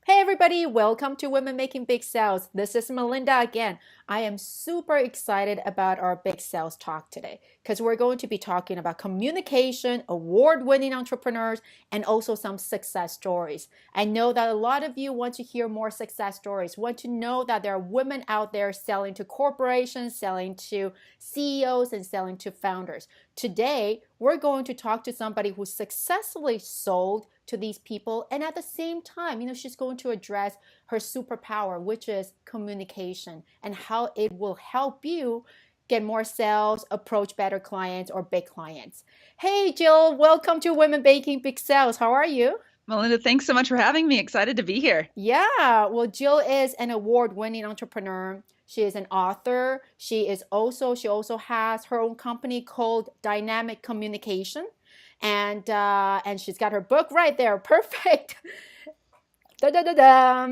Hey everybody, welcome to Women Making Big Sales. This is Melinda again. I am super excited about our big sales talk today because we're going to be talking about communication, award-winning entrepreneurs, and also some success stories. I know that a lot of you want to hear more success stories, want to know that there are women out there selling to corporations, selling to CEOs, and selling to founders. Today, we're going to talk to somebody who successfully sold to these people, and at the same time, she's going to address her superpower, which is communication, and how it will help you get more sales, approach better clients or big clients. Hey Jill, welcome to Women Baking Big Sales. How are you? Melinda, thanks so much for having me. Excited to be here. Yeah, well, Jill is an award-winning entrepreneur. She is an author. She also has her own company called Dynamic Communication, and she's got her book right there. Perfect. Da, da, da, da.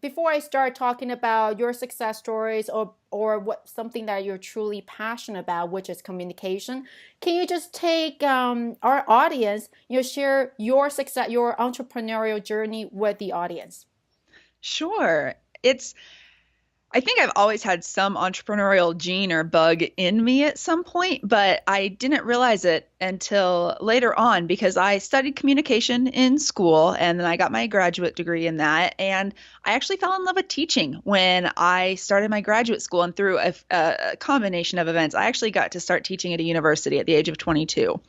Before I start talking about your success stories or what something that you're truly passionate about, which is communication, can you just take our audience, share your success, your entrepreneurial journey with the audience? Sure. I think I've always had some entrepreneurial gene or bug in me at some point, but I didn't realize it until later on because I studied communication in school and then I got my graduate degree in that. And I actually fell in love with teaching when I started my graduate school. And through a combination of events, I actually got to start teaching at a university at the age of 22,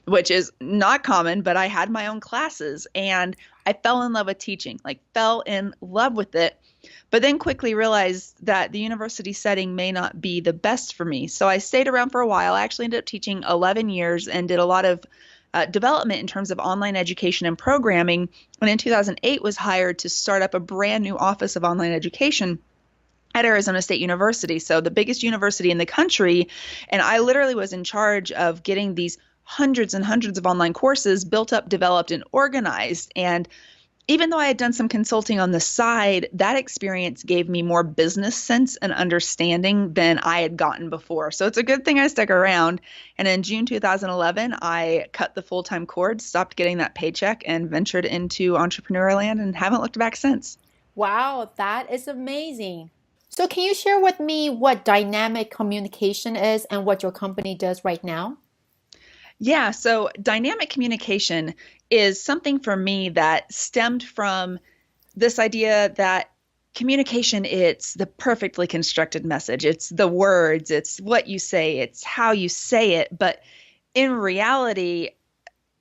which is not common, but I had my own classes and I fell in love with teaching, like fell in love with it, but then quickly realized that the university setting may not be the best for me. So I stayed around for a while. I actually ended up teaching 11 years and did a lot of development in terms of online education and programming. And in 2008 was hired to start up a brand new office of online education at Arizona State University, so the biggest university in the country. And I literally was in charge of getting these hundreds and hundreds of online courses built up, developed, and organized. And even though I had done some consulting on the side, that experience gave me more business sense and understanding than I had gotten before. So it's a good thing I stuck around. And in June 2011, I cut the full-time cord, stopped getting that paycheck, and ventured into entrepreneurial land and haven't looked back since. Wow, that is amazing. So can you share with me what dynamic communication is and what your company does right now? Yeah, so dynamic communication is something for me that stemmed from this idea that communication, it's the perfectly constructed message. It's the words, it's what you say, it's how you say it. But in reality,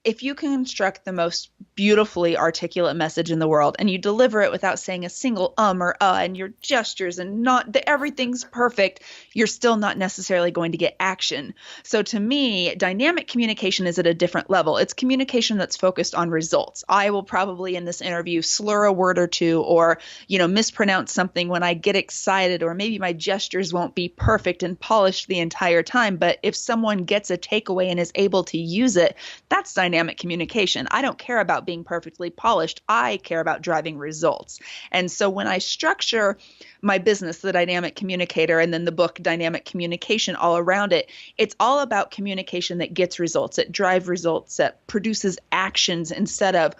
if you can construct the most beautifully articulate message in the world and you deliver it without saying a single or and your gestures and not everything's perfect, you're still not necessarily going to get action. So to me, dynamic communication is at a different level. It's communication that's focused on results. I will probably in this interview slur a word or two or, mispronounce something when I get excited, or maybe my gestures won't be perfect and polished the entire time. But if someone gets a takeaway and is able to use it, that's dynamic communication. I don't care about being perfectly polished. I care about driving results. And so when I structure my business, the Dynamic Communicator, and then the book Dynamic Communication all around it, it's all about communication that gets results, that drive results, that produces actions instead of,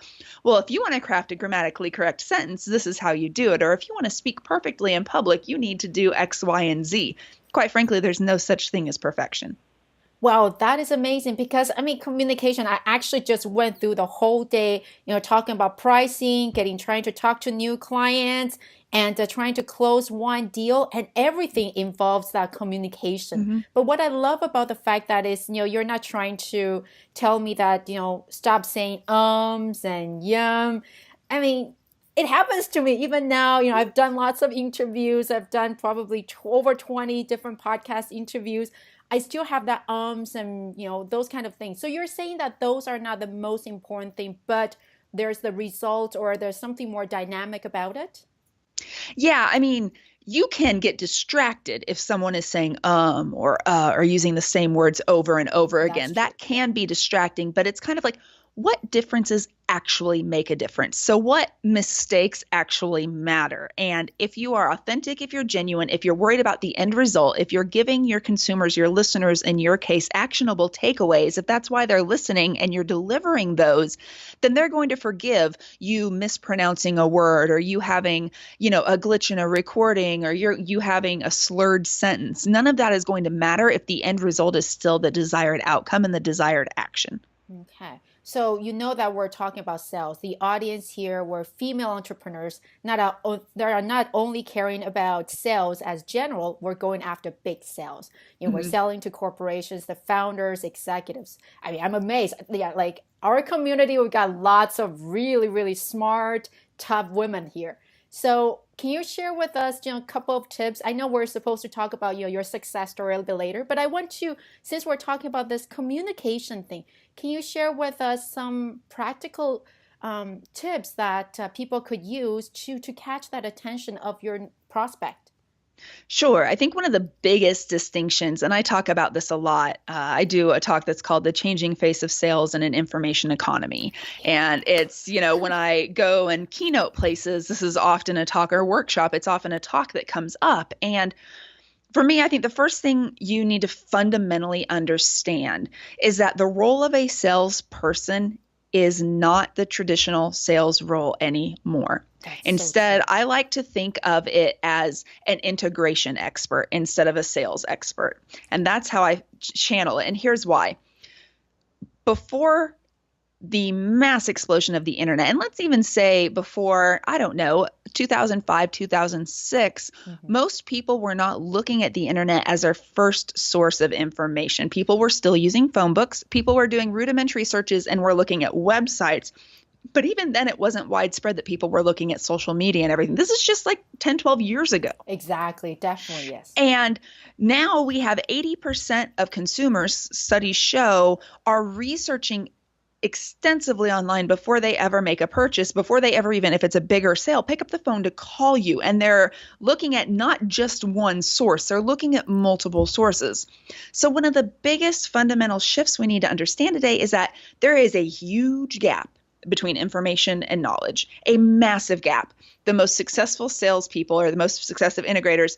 well, if you want to craft a grammatically correct sentence, this is how you do it. Or if you want to speak perfectly in public, you need to do X, Y, and Z. Quite frankly, there's no such thing as perfection. Wow, that is amazing because communication, I actually just went through the whole day, talking about pricing, trying to talk to new clients and trying to close one deal, and everything involves that communication. Mhm. But what I love about the fact that is, you're not trying to tell me that, stop saying and yum. I mean, it happens to me even now. I've done lots of interviews. I've done probably over 20 different podcast interviews. I still have that and those kind of things. So you're saying that those are not the most important thing, but there's the result or there's something more dynamic about it? Yeah, I mean, you can get distracted if someone is saying or using the same words over and over That's again. true. That can be distracting, but it's kind of like what differences actually make a difference. So what mistakes actually matter. And if you are authentic, if you're genuine, if you're worried about the end result, if you're giving your consumers, your listeners, in your case, actionable takeaways, if that's why they're listening and you're delivering those, then they're going to forgive you mispronouncing a word, or you having, a glitch in a recording, or you having a slurred sentence. None of that is going to matter if the end result is still the desired outcome and the desired action. Okay. So you know that we're talking about sales. The audience here were female entrepreneurs. They are not only caring about sales as general, we're going after big sales. We're selling to corporations, the founders, executives. I mean, I'm amazed. Yeah, like our community, we got lots of really, really smart, tough women here. So can you share with us, a couple of tips? I know we're supposed to talk about, your success story a little bit later, but I want to, since we're talking about this communication thing, can you share with us some practical tips that people could use to catch that attention of your prospect? Sure. I think one of the biggest distinctions, and I talk about this a lot, I do a talk that's called The Changing Face of Sales in an Information Economy. And it's, when I go and keynote places, this is often a talk or workshop, it's often a talk that comes up. And for me, I think the first thing you need to fundamentally understand is that the role of a salesperson is not the traditional sales role anymore. Instead, I like to think of it as an integration expert instead of a sales expert. And that's how I channel it. And here's why. Before the mass explosion of the internet, and let's even say before, 2005, 2006, most people were not looking at the internet as their first source of information. People were still using phone books. People were doing rudimentary searches and were looking at websites. But even then, it wasn't widespread that people were looking at social media and everything. This is just like 10, 12 years ago. Exactly. Definitely, yes. And now we have 80% of consumers, studies show, are researching extensively online before they ever make a purchase, before they ever, even if it's a bigger sale, pick up the phone to call you. And they're looking at not just one source, they're looking at multiple sources. So one of the biggest fundamental shifts we need to understand today is that there is a huge gap between information and knowledge, a massive gap. The most successful salespeople or the most successful integrators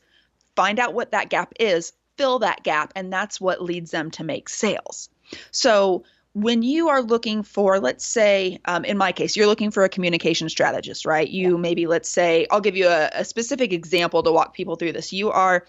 find out what that gap is, fill that gap, and that's what leads them to make sales. So when you are looking for, let's say, in my case, you're looking for a communication strategist, right? Maybe, let's say, I'll give you a specific example to walk people through this. You are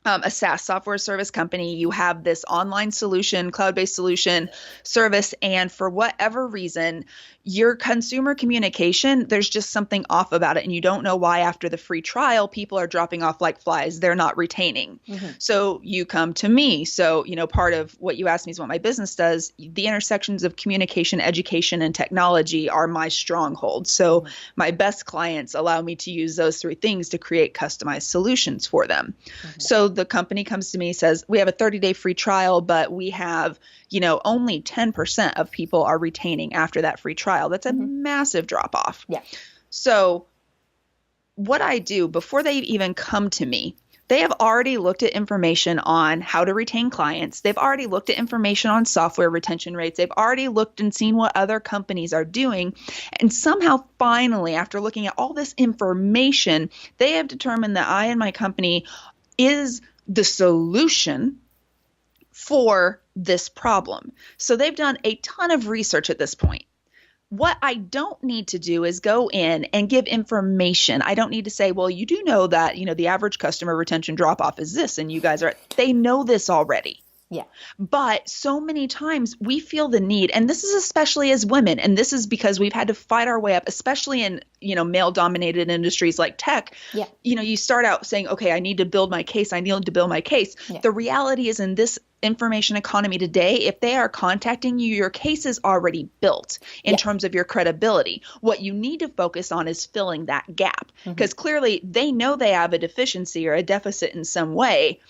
a SaaS software service company. You have this online solution, cloud-based solution service, and for whatever reason, your consumer communication, there's just something off about it, and you don't know why. After the free trial, people are dropping off like flies. They're not retaining. So you come to me. So, part of what you asked me is what my business does. The intersections of communication, education, and technology are my stronghold. So my best clients allow me to use those three things to create customized solutions for them. So the company comes to me, says, we have a 30-day free trial, but we have, only 10% of people are retaining after that free trial. That's a massive drop off. Yeah. So what I do before they even come to me, they have already looked at information on how to retain clients. They've already looked at information on software retention rates. They've already looked and seen what other companies are doing. And somehow, finally, after looking at all this information, they have determined that I and my company is the solution for this problem. So they've done a ton of research at this point. What I don't need to do is go in and give information. I don't need to say, well, you do know that, the average customer retention drop off is this, and you guys they know this already. Yeah. But so many times we feel the need, and this is especially as women, and this is because we've had to fight our way up, especially in, male dominated industries like tech. Yeah. You start out saying, okay, I need to build my case. I need to build my case. Yeah. The reality is, in this information economy today, if they are contacting you, your case is already built in terms of your credibility. What you need to focus on is filling that gap, because clearly they know they have a deficiency or a deficit in some way.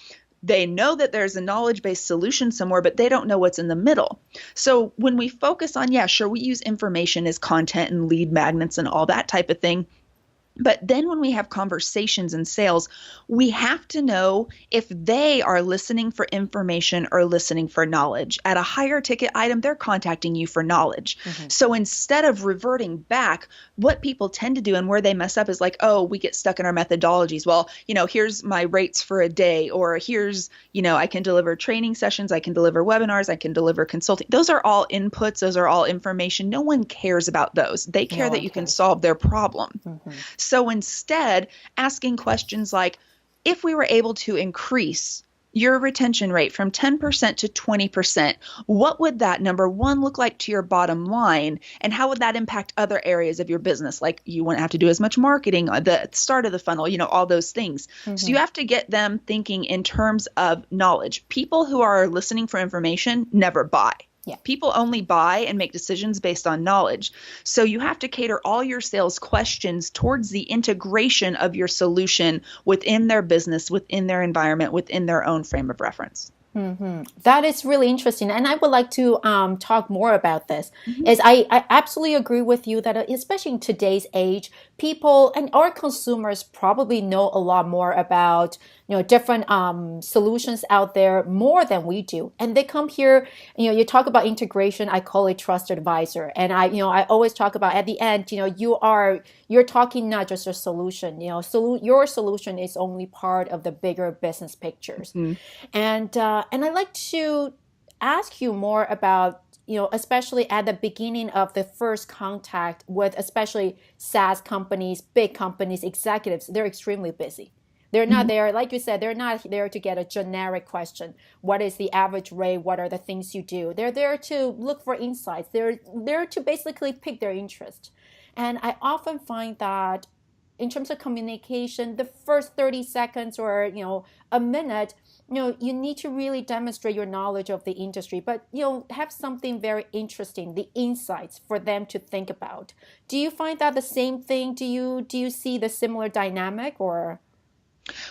They know that there's a knowledge-based solution somewhere, but they don't know what's in the middle. So when we focus on, we use information as content and lead magnets and all that type of thing. But then when we have conversations in sales, we have to know if they are listening for information or listening for knowledge. At a higher ticket item, they're contacting you for knowledge. Mm-hmm. So instead of reverting back, what people tend to do and where they mess up is like, oh, we get stuck in our methodologies. Well, here's my rates for a day, or here's, I can deliver training sessions, I can deliver webinars, I can deliver consulting. Those are all inputs. Those are all information. No one cares about those. They care No that one you can cares. solve their problem. Mm-hmm. So instead, asking questions like, if we were able to increase your retention rate from 10% to 20%, what would that, number one, look like to your bottom line? And how would that impact other areas of your business? Like you wouldn't have to do as much marketing at the start of the funnel, all those things. Mm-hmm. So you have to get them thinking in terms of knowledge. People who are listening for information never buy. Yeah. People only buy and make decisions based on knowledge. So you have to cater all your sales questions towards the integration of your solution within their business, within their environment, within their own frame of reference. Mm-hmm. That is really interesting. And I would like to talk more about this. Mm-hmm. Is I absolutely agree with you that especially in today's age, people and our consumers probably know a lot more about different solutions out there more than we do. And they come here, you talk about integration, I call it trusted advisor. And I always talk about at the end, you're talking not just a solution, your solution is only part of the bigger business pictures. Mm-hmm. And I'd like to ask you more about, especially at the beginning of the first contact with especially SaaS companies, big companies, executives, they're extremely busy. They're not there, like you said, they're not there to get a generic question. What is the average rate? What are the things you do? They're there to look for insights. They're there to basically pick their interest. And I often find that in terms of communication, the first 30 seconds or, a minute, you need to really demonstrate your knowledge of the industry, but have something very interesting, the insights for them to think about. Do you find that the same thing? Do you see the similar dynamic or?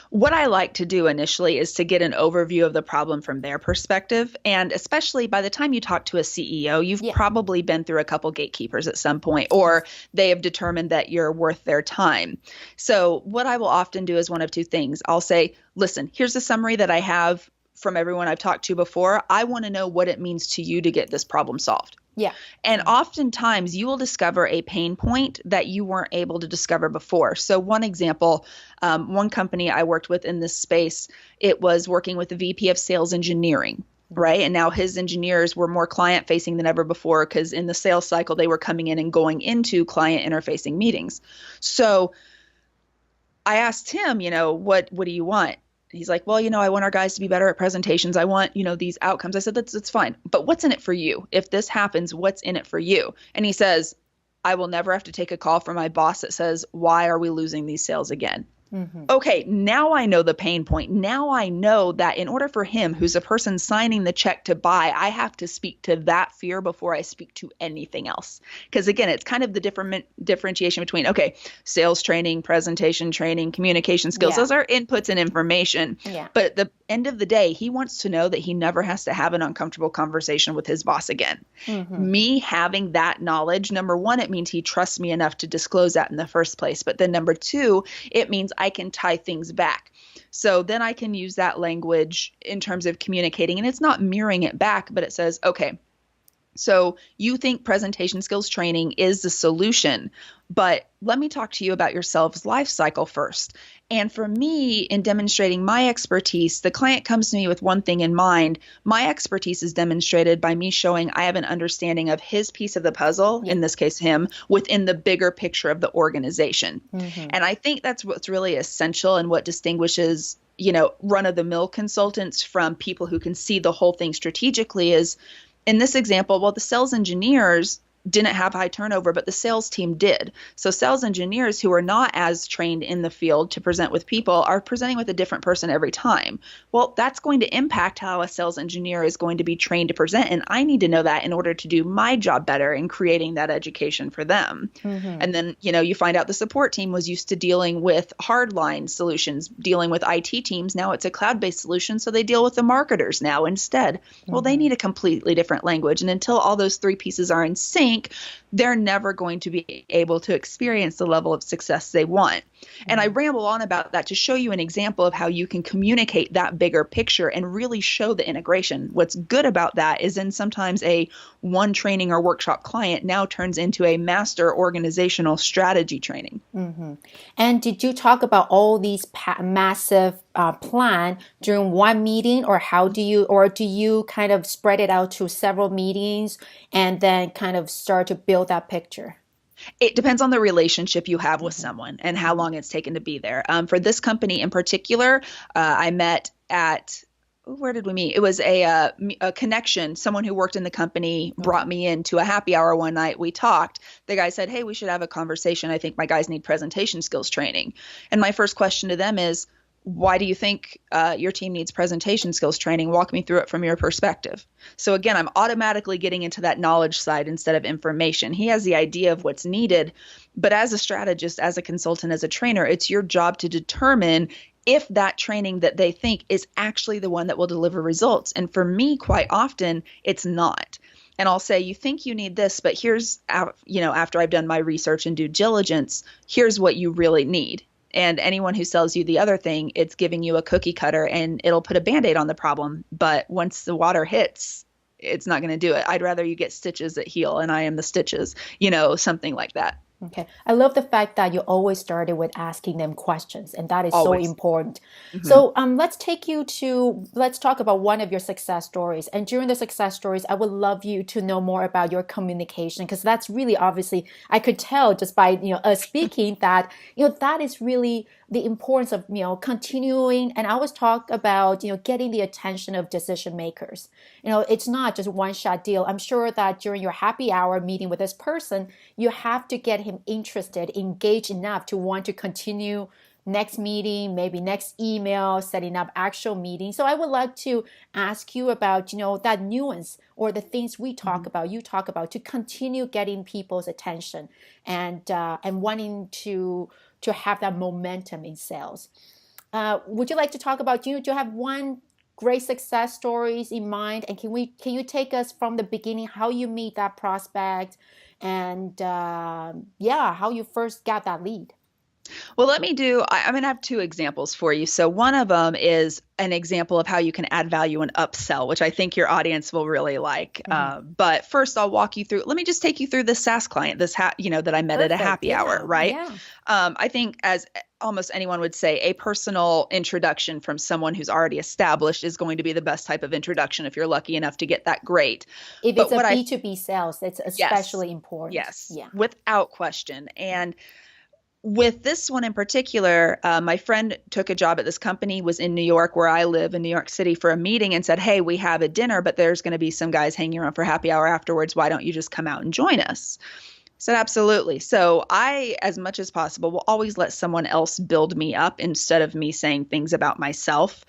What I like to do initially is to get an overview of the problem from their perspective. And especially by the time you talk to a CEO, you've probably been through a couple gatekeepers at some point, or they have determined that you're worth their time. So what I will often do is one of two things. I'll say, listen, here's a summary that I have from everyone I've talked to before. I want to know what it means to you to get this problem solved. Yeah. And oftentimes you will discover a pain point that you weren't able to discover before. So one example, one company I worked with in this space, it was working with the VP of sales engineering, right? And now his engineers were more client facing than ever before because in the sales cycle, they were coming in and going into client interfacing meetings. So I asked him, what do you want? He's like, well, I want our guys to be better at presentations. I want, these outcomes. I said, that's fine. But what's in it for you? If this happens, what's in it for you? And he says, I will never have to take a call from my boss that says, why are we losing these sales again? Mm-hmm. Okay, now I know the pain point. Now I know that in order for him, who's a person signing the check to buy, I have to speak to that fear before I speak to anything else. Because again, it's kind of the differentiation between, okay, sales training, presentation training, communication skills. Yeah. Those are inputs and information. Yeah. But at the end of the day, he wants to know that he never has to have an uncomfortable conversation with his boss again. Mm-hmm. Me having that knowledge, number one, it means he trusts me enough to disclose that in the first place. But then number two, it means I can tie things back. So then I can use that language in terms of communicating, and it's not mirroring it back, but it says, okay, so you think presentation skills training is the solution, but let me talk to you about your sales life cycle first. And for me, in demonstrating my expertise, the client comes to me with one thing in mind. My expertise is demonstrated by me showing I have an understanding of his piece of the puzzle, in this case him, within the bigger picture of the organization. Mm-hmm. And I think that's what's really essential and what distinguishes run-of-the-mill consultants from people who can see the whole thing strategically is, in this example, well, the sales engineers didn't have high turnover, but the sales team did. So sales engineers who are not as trained in the field to present with people are presenting with a different person every time. Well, that's going to impact how a sales engineer is going to be trained to present. And I need to know that in order to do my job better in creating that education for them. Mm-hmm. And then, you find out the support team was used to dealing with hardline solutions, dealing with IT teams. Now it's a cloud-based solution. So they deal with the marketers now instead. Mm-hmm. Well, they need a completely different language. And until all those three pieces are in sync, think, they're never going to be able to experience the level of success they want. And I ramble on about that to show you an example of how you can communicate that bigger picture and really show the integration. What's good about that is then sometimes a one training or workshop client now turns into a master organizational strategy training. And did you talk about all these massive plan during one meeting, or do you kind of spread it out to several meetings and then kind of start to build that picture? It depends on the relationship you have with someone and how long it's taken to be there. For this company in particular, I met at, where did we meet? It was a connection. Someone who worked in the company brought me into a happy hour one night. We talked. The guy said, hey, we should have a conversation. I think my guys need presentation skills training. And my first question to them is, why do you think your team needs presentation skills training? Walk me through it from your perspective. So again, I'm automatically getting into that knowledge side instead of information. He has the idea of what's needed, but as a strategist, as a consultant, as a trainer, it's your job to determine if that training that they think is actually the one that will deliver results. And for me, quite often, it's not. And I'll say, you think you need this, but here's, after I've done my research and due diligence, here's what you really need. And anyone who sells you the other thing, it's giving you a cookie cutter and it'll put a Band-Aid on the problem. But once the water hits, it's not going to do it. I'd rather you get stitches that heal, and I am the stitches, something like that. Okay. I love the fact that you always started with asking them questions, and that is Always. so important. So let's talk about one of your success stories. And during the success stories, I would love you to know more about your communication, because that's really, obviously, I could tell just by, us speaking that, that is really the importance of, continuing. And I always talk about, getting the attention of decision makers. It's not just one shot deal. I'm sure that during your happy hour meeting with this person, you have to get him interested, engaged enough to want to continue next meeting, maybe next email, setting up actual meetings. So I would like to ask you about, that nuance or the things we talk about, you talk about, to continue getting people's attention and wanting to have that momentum in sales. Would you like to talk about, do you have one great success stories in mind? And can you take us from the beginning, how you meet that prospect and how you first got that lead? Well, I'm going to have two examples for you. So one of them is an example of how you can add value and upsell, which I think your audience will really like. But first I'll walk you through, let me just take you through this SaaS client, that I met at a happy hour, right? Yeah. I think, as almost anyone would say, a personal introduction from someone who's already established is going to be the best type of introduction if you're lucky enough to get that great. If it's a B2B sales, it's especially important. Yes, yeah, without question. And with this one in particular, my friend took a job at this company, was in New York, where I live in New York City, for a meeting, and said, hey, we have a dinner, but there's going to be some guys hanging around for happy hour afterwards. Why don't you just come out and join us? I said, absolutely. So I, as much as possible, will always let someone else build me up instead of me saying things about myself.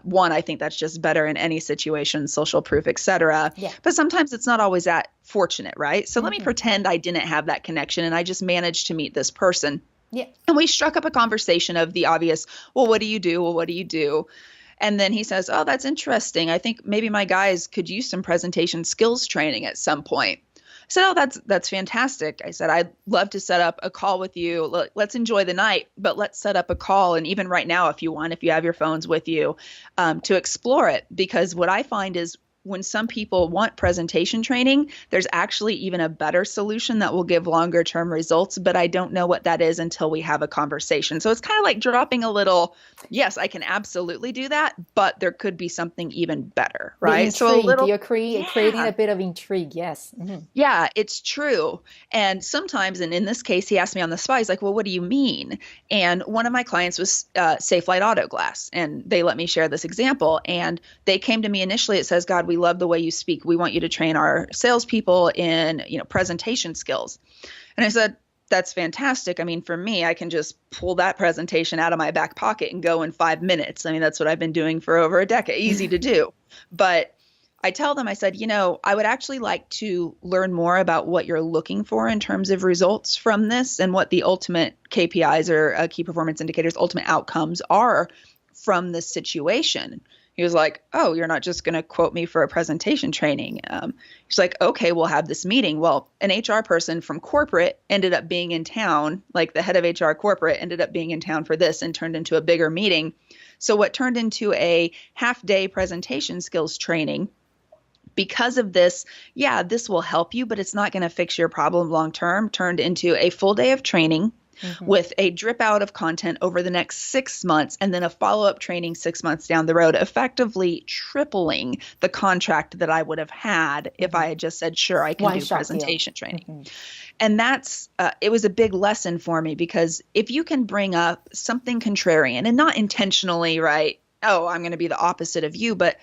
One, I think that's just better in any situation, social proof, etc. Yeah. But sometimes it's not always that fortunate, right? So let me pretend I didn't have that connection and I just managed to meet this person. Yeah. And we struck up a conversation of the obvious, well, what do you do? Well, what do you do? And then he says, oh, that's interesting. I think maybe my guys could use some presentation skills training at some point. I said, oh, that's fantastic. I said, I'd love to set up a call with you. Let's enjoy the night, but let's set up a call. And even right now, if you want, if you have your phones with you, to explore it. Because what I find is, when some people want presentation training, there's actually even a better solution that will give longer term results, but I don't know what that is until we have a conversation. So it's kind of like dropping a little, yes, I can absolutely do that, but there could be something even better, right? So you're creating a bit of intrigue. Yes. Yeah, it's true. And sometimes, and in this case, he asked me on the spot, he's like, well, what do you mean? And one of my clients was Safelite Auto Glass, and they let me share this example. And they came to me initially, it says, God, we love the way you speak. We want you to train our salespeople in, presentation skills. And I said, that's fantastic. I mean, for me, I can just pull that presentation out of my back pocket and go in 5 minutes. I mean, that's what I've been doing for over a decade. Easy to do. But I tell them, I said, I would actually like to learn more about what you're looking for in terms of results from this and what the ultimate KPIs or key performance indicators, ultimate outcomes are from this situation. He was like, oh, you're not just going to quote me for a presentation training. He's like, okay, we'll have this meeting. Well, an HR person from corporate ended up being in town, like the head of HR corporate ended up being in town for this and turned into a bigger meeting. So what turned into a half-day presentation skills training, because of this, yeah, this will help you, but it's not going to fix your problem long term, turned into a full day of training with a drip out of content over the next 6 months and then a follow-up training 6 months down the road, effectively tripling the contract that I would have had if I had just said, sure, I can do presentation training. And that's, it was a big lesson for me, because if you can bring up something contrarian and not intentionally, right? Oh, I'm going to be the opposite of you, but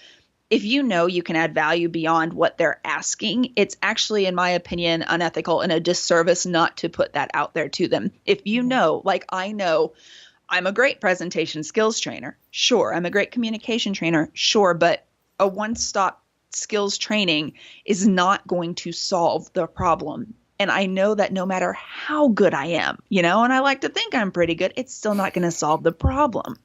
if you know you can add value beyond what they're asking, it's actually, in my opinion, unethical and a disservice not to put that out there to them. If you know, like I know, I'm a great presentation skills trainer. Sure. I'm a great communication trainer. Sure. But a one-stop skills training is not going to solve the problem. And I know that no matter how good I am, and I like to think I'm pretty good, it's still not going to solve the problem.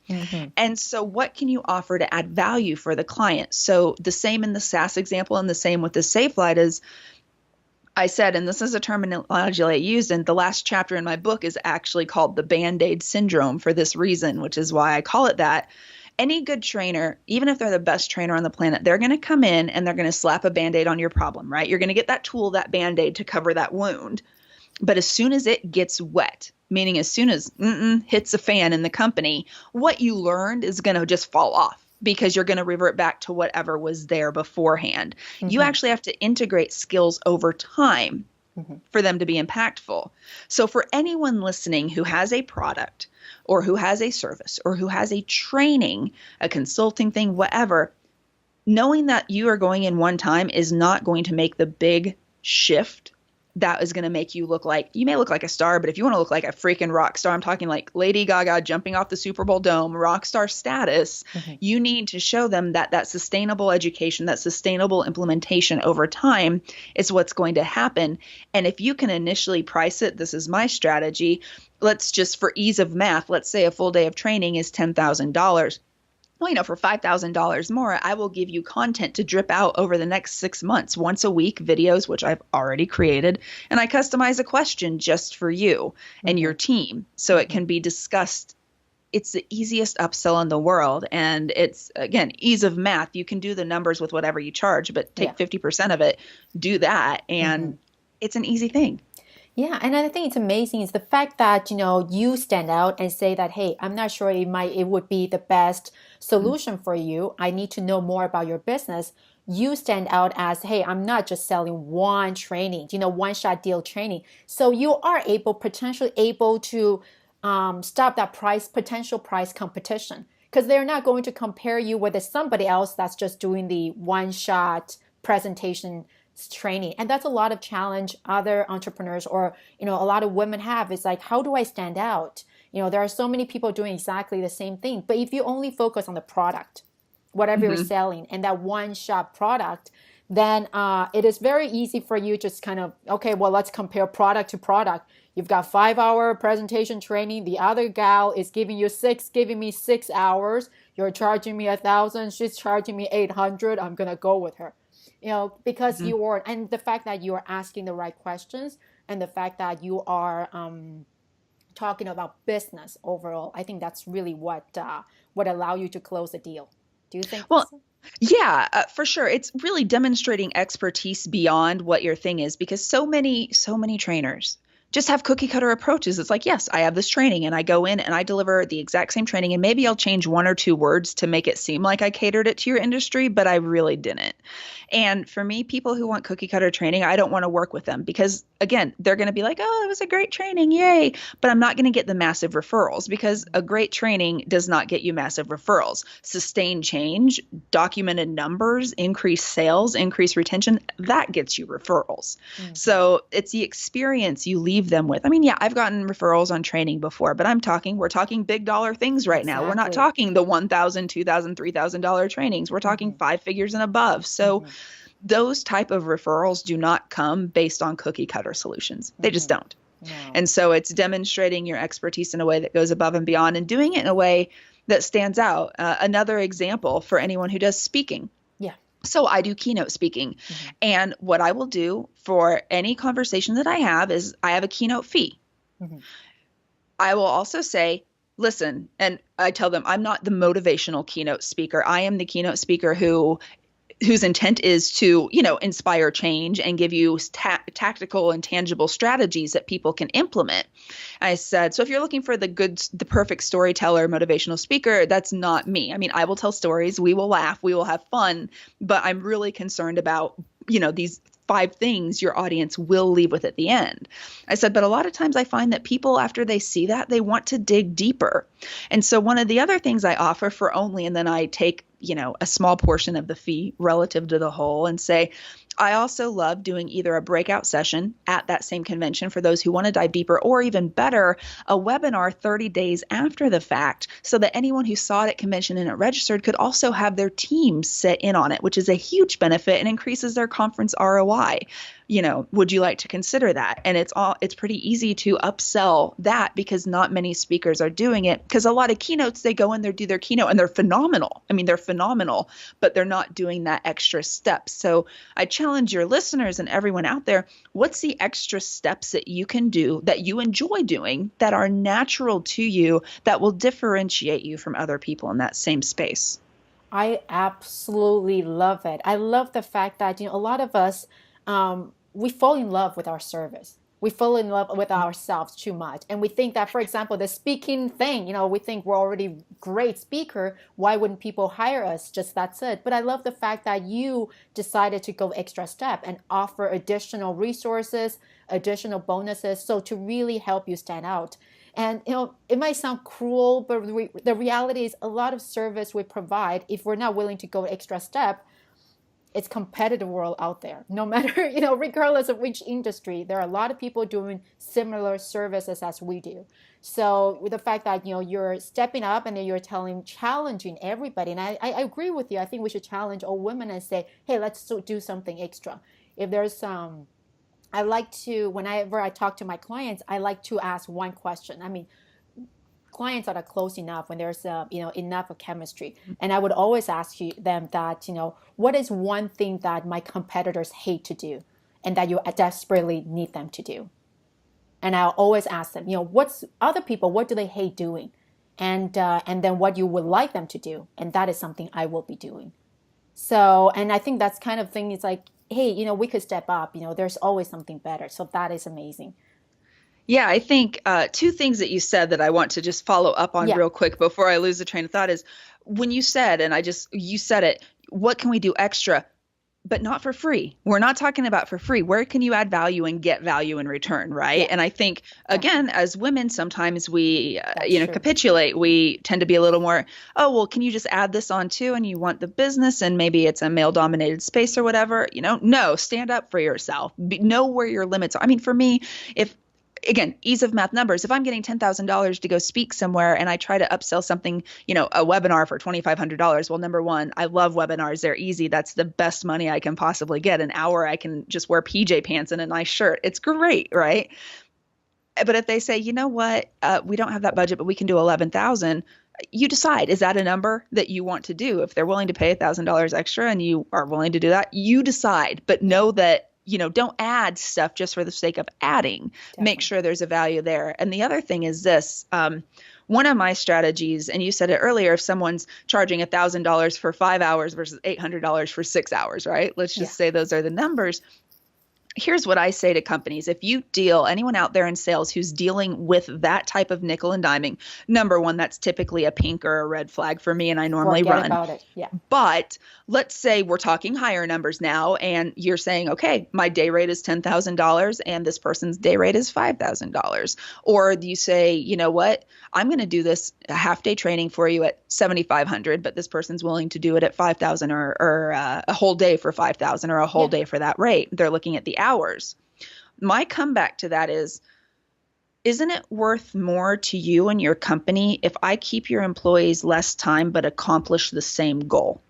And so what can you offer to add value for the client? So the same in the SaaS example and the same with the SafeLight is, I said, and this is a terminology I used, and the last chapter in my book is actually called the Band-Aid syndrome for this reason, which is why I call it that. Any good trainer, even if they're the best trainer on the planet, they're going to come in and they're going to slap a Band-Aid on your problem, right? You're going to get that tool, that Band-Aid to cover that wound. But as soon as it gets wet, meaning as soon as hits a fan in the company, what you learned is going to just fall off, because you're going to revert back to whatever was there beforehand. You actually have to integrate skills over time for them to be impactful. So for anyone listening who has a product or who has a service or who has a training, a consulting thing, whatever, knowing that you are going in one time is not going to make the big shift that is going to make you you may look like a star, but if you want to look like a freaking rock star, I'm talking like Lady Gaga jumping off the Super Bowl dome, rock star status, you need to show them that sustainable education, that sustainable implementation over time is what's going to happen. And if you can initially price it, this is my strategy. Let's just, for ease of math, let's say a full day of training is $10,000. Well, for $5,000 more, I will give you content to drip out over the next 6 months, once a week, videos, which I've already created, and I customize a question just for you and your team so it can be discussed. It's the easiest upsell in the world. And it's, again, ease of math. You can do the numbers with whatever you charge, but take 50% of it, do that, and it's an easy thing. Yeah, and I think it's amazing is the fact that, you stand out and say that, hey, I'm not sure it would be the best solution for you. I need to know more about your business. You stand out as, hey, I'm not just selling one training, one-shot deal training. So you are potentially able to stop that potential price competition, because they're not going to compare you with somebody else that's just doing the one-shot presentation training. And that's a lot of challenge other entrepreneurs or, a lot of women have. It's like, how do I stand out? There are so many people doing exactly the same thing. But if you only focus on the product, whatever you're selling, and that one-shot product, then it is very easy for you just kind of, okay, well, let's compare product to product. You've got 5-hour presentation training. The other gal is giving me 6 hours. You're charging me 1,000. She's charging me 800. I'm going to go with her. Because you are, and the fact that you are asking the right questions and the fact that you are talking about business overall, I think that's really what allow you to close a deal. Do you think? Well, yeah, for sure. It's really demonstrating expertise beyond what your thing is, because so many trainers just have cookie cutter approaches. It's like, yes, I have this training and I go in and I deliver the exact same training, and maybe I'll change 1 or 2 words to make it seem like I catered it to your industry, but I really didn't. And for me, people who want cookie cutter training, I don't want to work with them, because again, they're going to be like, oh, it was a great training. Yay. But I'm not going to get the massive referrals, because a great training does not get you massive referrals. Sustained change, documented numbers, increased sales, increased retention, that gets you referrals. So it's the experience you leave them with. I mean, yeah, I've gotten referrals on training before, but we're talking big dollar things right now. We're not talking the $1,000, $2,000, $3,000 trainings. We're talking 5 figures and above. So those type of referrals do not come based on cookie cutter solutions. They just don't. No. And so it's demonstrating your expertise in a way that goes above and beyond, and doing it in a way that stands out. Another example for anyone who does speaking. Yeah. So I do keynote speaking. Hmm. And what I will do for any conversation that I have is I have a keynote fee. Hmm. I will also say, listen, and I tell them I'm not the motivational keynote speaker. I am the keynote speaker whose intent is to, inspire change and give you tactical and tangible strategies that people can implement. I said, so if you're looking for the perfect storyteller, motivational speaker, that's not me. I mean, I will tell stories, we will laugh, we will have fun, but I'm really concerned about, these 5 things your audience will leave with at the end. I said, but a lot of times I find that people, after they see that, they want to dig deeper. And so one of the other things I offer for only, and then I take, a small portion of the fee relative to the whole and say, I also love doing either a breakout session at that same convention for those who want to dive deeper, or even better, a webinar 30 days after the fact, so that anyone who saw it at convention and it registered could also have their team sit in on it, which is a huge benefit and increases their conference ROI. Would you like to consider that? And it's pretty easy to upsell that, because not many speakers are doing it, because a lot of keynotes, they go in there, do their keynote, and they're phenomenal. I mean, they're phenomenal, but they're not doing that extra step. So I challenge your listeners and everyone out there, what's the extra steps that you can do that you enjoy doing, that are natural to you, that will differentiate you from other people in that same space? I absolutely love it. I love the fact that, a lot of us, we fall in love with our service. We fall in love with ourselves too much. And we think that, for example, the speaking thing, we think we're already great speaker. Why wouldn't people hire us? Just that's it. But I love the fact that you decided to go extra step and offer additional resources, additional bonuses, so to really help you stand out. And it might sound cruel, but the reality is a lot of service we provide, if we're not willing to go extra step, it's competitive world out there. No matter, regardless of which industry, there are a lot of people doing similar services as we do. So with the fact that, you're stepping up and then you're challenging everybody. And I agree with you. I think we should challenge all women and say, hey, let's do something extra. If there's I like to, whenever I talk to my clients, I like to ask one question. I mean, clients that are close enough, when there's enough of chemistry, and I would always ask them that, what is one thing that my competitors hate to do and that you desperately need them to do? And I'll always ask them, what's other people, what do they hate doing, and then what you would like them to do, and that is something I will be doing. So, and I think that's kind of thing. It's like, hey, we could step up. There's always something better. So that is amazing. Yeah, I think 2 things that you said that I want to just follow up on Yeah. real quick before I lose the train of thought is, when you said, and you said it, what can we do extra, but not for free? We're not talking about for free. Where can you add value and get value in return, right? Yeah. And I think, again, as women, sometimes we, That's true. capitulate. We tend to be a little more, oh, well, can you just add this on too? And you want the business, and maybe it's a male dominated space or whatever, no, stand up for yourself. Know where your limits are. I mean, for me, if, again, ease of math numbers, if I'm getting $10,000 to go speak somewhere and I try to upsell something, a webinar for $2,500, well, number one, I love webinars. They're easy. That's the best money I can possibly get. An hour, I can just wear PJ pants and a nice shirt. It's great, right? But if they say, you know what, we don't have that budget, but we can do 11,000, you decide, is that a number that you want to do? If they're willing to pay $1,000 extra and you are willing to do that, you decide. But know that, don't add stuff just for the sake of adding. Make Definitely. sure there's a value there. And the other thing is this, one of my strategies, and you said it earlier, if someone's charging $1,000 for 5 hours versus $800 for 6 hours, right? Let's Yeah. just say those are the numbers. Here's what I say to companies. If you anyone out there in sales who's dealing with that type of nickel and diming, number one, that's typically a pink or a red flag for me, and I normally Forget run. about it. Yeah. But let's say we're talking higher numbers now, and you're saying, okay, my day rate is $10,000 and this person's day rate is $5,000. Or you say, you know what, I'm going to do this half day training for you at $7,500, but this person's willing to do it at $5,000, or a whole day for $5,000, or a whole Yeah. day for that rate. They're looking at the hours. My comeback to that is, isn't it worth more to you and your company if I keep your employees less time but accomplish the same goal?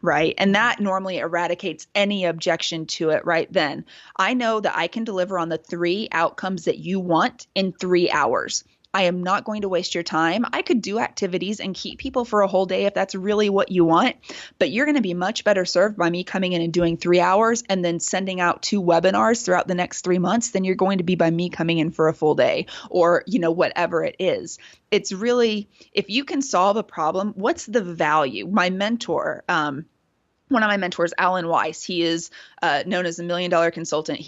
Right. And that normally eradicates any objection to it right then. I know that I can deliver on the 3 outcomes that you want in 3 hours. I am not going to waste your time. I could do activities and keep people for a whole day if that's really what you want, but you're going to be much better served by me coming in and doing 3 hours and then sending out 2 webinars throughout the next 3 months than you're going to be by me coming in for a full day or, whatever it is. It's really, if you can solve a problem, what's the value? My mentor, one of my mentors, Alan Weiss, he is known as the $1 Million Consultant.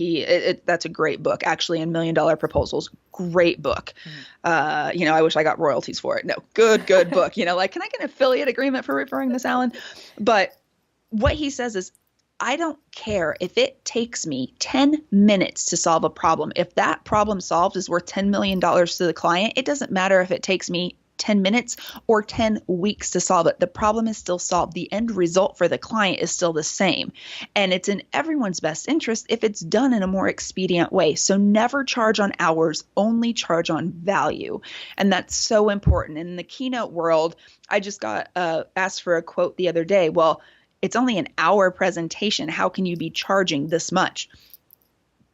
That's a great book, actually, and $1 Million Proposals, great book. I wish I got royalties for it. No, good book. Can I get an affiliate agreement for referring this, Alan? But what he says is, I don't care if it takes me 10 minutes to solve a problem. If that problem solved is worth $10 million to the client, it doesn't matter if it takes me 10 minutes or 10 weeks to solve it. The problem is still solved. The end result for the client is still the same. And it's in everyone's best interest if it's done in a more expedient way. So never charge on hours, only charge on value. And that's so important. In the keynote world, I just got asked for a quote the other day. Well, it's only an hour presentation. How can you be charging this much?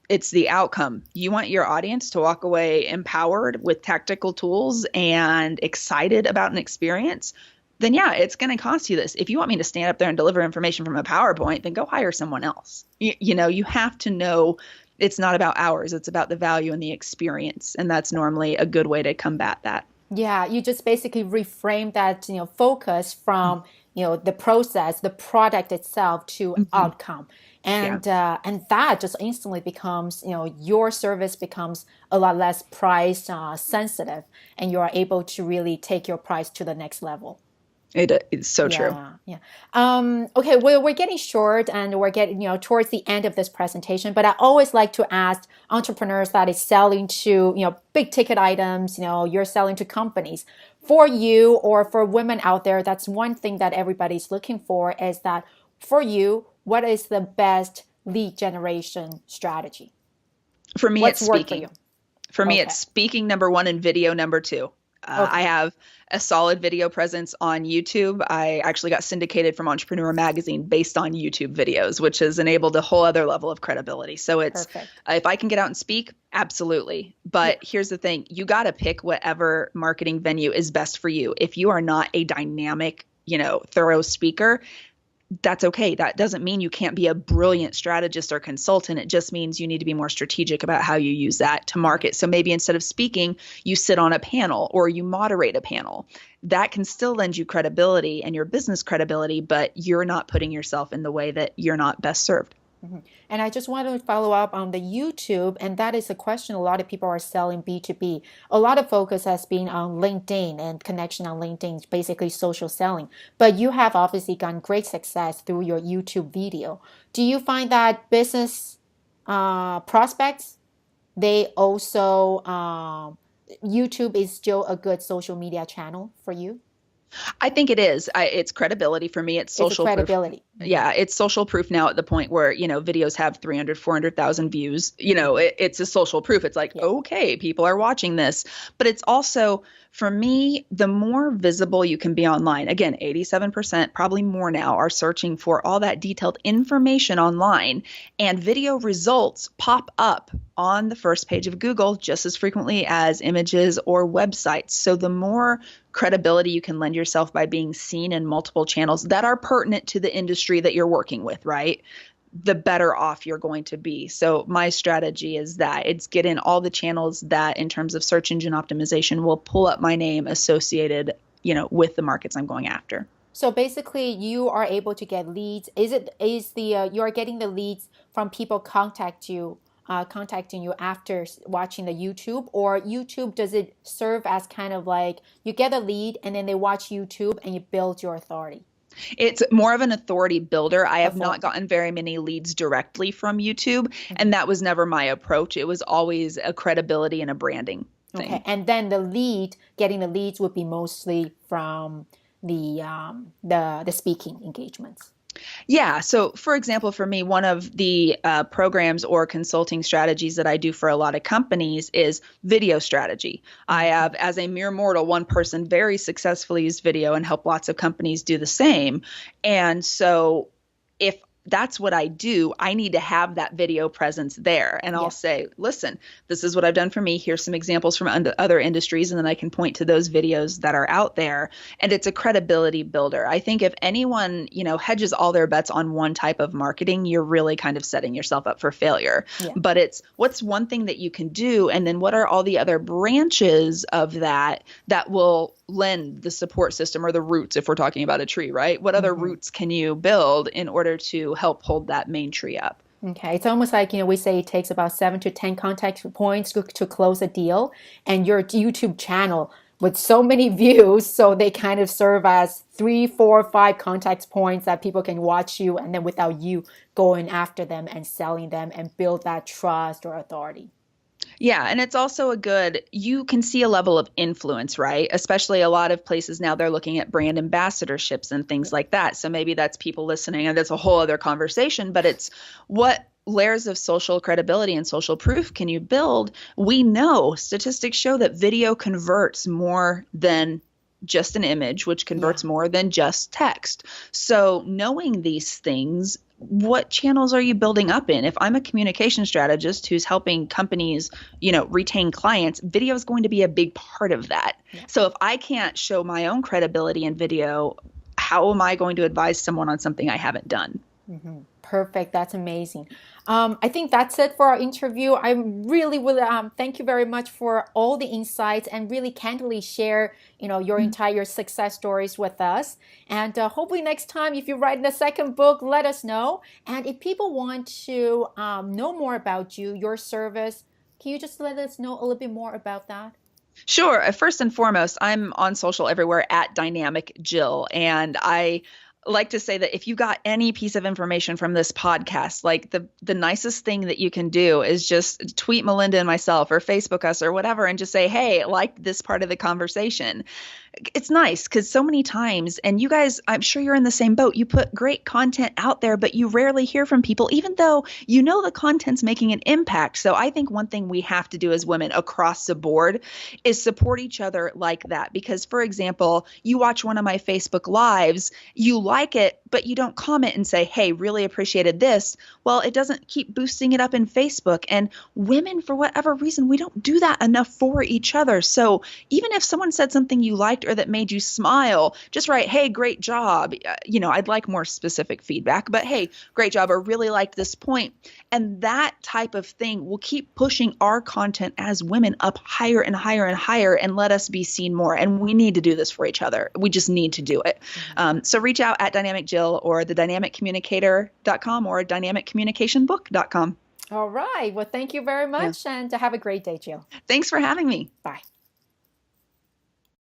It's the outcome. You want your audience to walk away empowered with tactical tools and excited about an experience, then yeah, it's going to cost you this. If you want me to stand up there and deliver information from a PowerPoint, then go hire someone else. You have to know it's not about hours. It's about the value and the experience. And that's normally a good way to combat that. Yeah, you just basically reframe that, focus from, the process, the product itself to outcome. And that just instantly becomes, your service becomes a lot less price sensitive, and you are able to really take your price to the next level. It's so true. Yeah. Okay, we're getting short and we're getting, towards the end of this presentation, but I always like to ask entrepreneurs that is selling to, big ticket items, you're selling to companies. For you or for women out there, that's one thing that everybody's looking for is that for you, what is the best lead generation strategy? For me, it's speaking. For me, Okay. it's speaking number one and video number two. I have a solid video presence on YouTube. I actually got syndicated from Entrepreneur Magazine based on YouTube videos, which has enabled a whole other level of credibility. So it's, if I can get out and speak, absolutely. But here's the thing, you got to pick whatever marketing venue is best for you. If you are not a dynamic, thorough speaker, that's okay. That doesn't mean you can't be a brilliant strategist or consultant. It just means you need to be more strategic about how you use that to market. So maybe instead of speaking, you sit on a panel or you moderate a panel. That can still lend you credibility and your business credibility, but you're not putting yourself in the way that you're not best served. And I just want to follow up on the YouTube, and that is a question a lot of people are selling B2B. A lot of focus has been on LinkedIn and connection on LinkedIn, basically social selling. But you have obviously gotten great success through your YouTube video. Do you find that business prospects, they also, YouTube is still a good social media channel for you? I think it is. It's credibility for me. It's social credibility. proof. Yeah, it's social proof now at the point where, videos have 300, 400,000 views. It's a social proof. It's like, okay, people are watching this. But it's also, for me, the more visible you can be online. Again, 87%, probably more now, are searching for all that detailed information online. And video results pop up on the first page of Google just as frequently as images or websites. So the more credibility you can lend yourself by being seen in multiple channels that are pertinent to the industry that you're working with, right? The better off you're going to be. So my strategy is that it's get in all the channels that in terms of search engine optimization will pull up my name associated, with the markets I'm going after. So basically you are able to get leads. You are getting the leads from people contacting you after watching the YouTube, or YouTube, does it serve as kind of like you get a lead and then they watch YouTube and you build your authority? It's more of an authority builder. I have not gotten very many leads directly from YouTube, and that was never my approach. It was always a credibility and a branding thing. Okay, and then getting the leads would be mostly from the speaking engagements. Yeah. So for example, for me, one of the programs or consulting strategies that I do for a lot of companies is video strategy. I have, as a mere mortal, one person very successfully use video and help lots of companies do the same. And so if that's what I do, I need to have that video presence there. And I'll Yeah. say, listen, this is what I've done for me. Here's some examples from other industries. And then I can point to those videos that are out there. And it's a credibility builder. I think if anyone, hedges all their bets on one type of marketing, you're really kind of setting yourself up for failure. Yeah. But it's what's one thing that you can do? And then what are all the other branches of that will lend the support system or the roots, if we're talking about a tree, right? What other roots can you build in order to help hold that main tree up? Okay, it's almost like, we say it takes about 7 to 10 contact points to close a deal, and your YouTube channel with so many views, so they kind of serve as 3, 4, 5 contact points that people can watch you, and then without you going after them and selling them and build that trust or authority. Yeah, and it's also you can see a level of influence, right? Especially a lot of places now they're looking at brand ambassadorships and things like that. So maybe that's people listening, and that's a whole other conversation, but it's what layers of social credibility and social proof can you build? We know statistics show that video converts more than just an image, which converts more than just text. So knowing these things, what channels are you building up in? If I'm a communication strategist who's helping companies, retain clients, video is going to be a big part of that. Yeah. So if I can't show my own credibility in video, how am I going to advise someone on something I haven't done? Perfect. That's amazing. I think that's it for our interview. I really will thank you very much for all the insights and really candidly share, your entire success stories with us. And hopefully next time, if you write the second book, let us know. And if people want to know more about you, your service, can you just let us know a little bit more about that? Sure. First and foremost, I'm on social everywhere at Dynamic Jill. And I like to say that if you got any piece of information from this podcast, like the nicest thing that you can do is just tweet Melinda and myself or Facebook us or whatever and just say, hey, like this part of the conversation. It's nice because so many times, and you guys, I'm sure you're in the same boat, you put great content out there, but you rarely hear from people, even though the content's making an impact. So I think one thing we have to do as women across the board is support each other like that. Because, for example, you watch one of my Facebook Lives, you like it, but you don't comment and say, hey, really appreciated this. Well, it doesn't keep boosting it up in Facebook. And women, for whatever reason, we don't do that enough for each other. So even if someone said something you liked or that made you smile, just write, hey, great job. I'd like more specific feedback, but hey, great job, or really liked this point. And that type of thing will keep pushing our content as women up higher and higher and higher and let us be seen more. And we need to do this for each other. We just need to do it. So reach out at Dynamic Jill or the dynamiccommunicator.com or dynamiccommunicationbook.com. All right. Well, thank you very much, and have a great day, Jill. Thanks for having me. Bye.